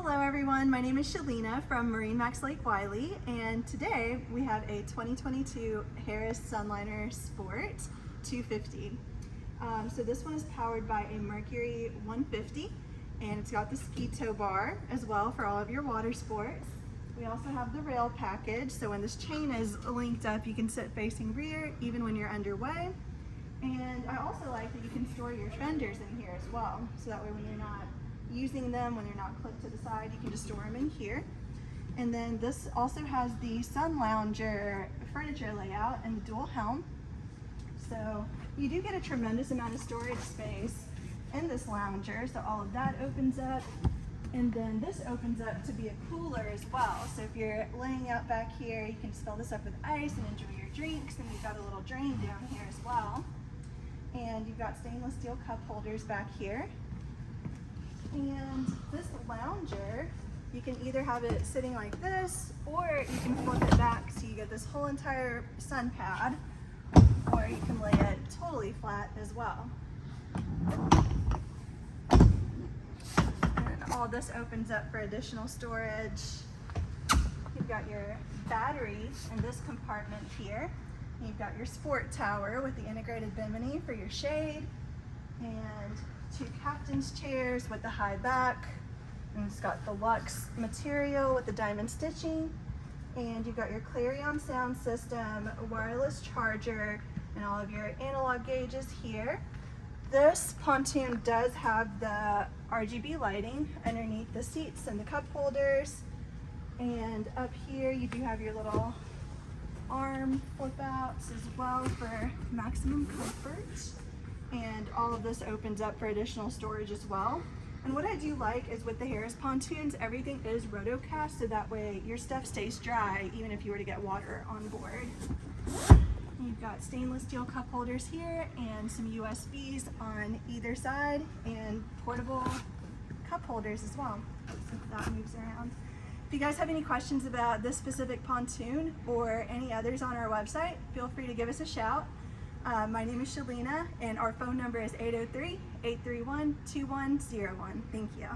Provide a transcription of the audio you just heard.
Hello everyone, my name is Shalina from MarineMax Lake Wylie, and today we have a 2022 Harris Sunliner Sport 250. So this one is powered by a Mercury 150, and it's got the ski tow bar as well for all of your water sports. We also have the rail package, so when this chain is linked up, you can sit facing rear even when you're underway. And I also like that you can store your fenders in here as well, so that way when you're not using them, when they're not clipped to the side, you can just store them in here. And then this also has the Sun Lounger furniture layout and the dual helm. So you do get a tremendous amount of storage space in this lounger, so all of that opens up. And then this opens up to be a cooler as well. So if you're laying out back here, you can just fill this up with ice and enjoy your drinks, and you've got a little drain down here as well. And you've got stainless steel cup holders back here. And this lounger, you can either have it sitting like this, or you can flip it back so you get this whole entire sun pad, or you can lay it totally flat as well. And all this opens up for additional storage. You've got your battery in this compartment here. You've got your sport tower with the integrated bimini for your shade, and two captain's chairs with the high back, and it's got the luxe material with the diamond stitching, and you've got your Clarion sound system, a wireless charger, and all of your analog gauges here. This pontoon does have the RGB lighting underneath the seats and the cup holders, and up here you do have your little arm flip outs as well for maximum comfort. And all of this opens up for additional storage as well. And what I do like is with the Harris pontoons, everything is rotocast, so that way your stuff stays dry even if you were to get water on board. You've got stainless steel cup holders here and some USBs on either side, and portable cup holders as well, so that moves around. If you guys have any questions about this specific pontoon or any others on our website, feel free to give us a shout. My name is Shalina, and our phone number is 803-831-2101. Thank you.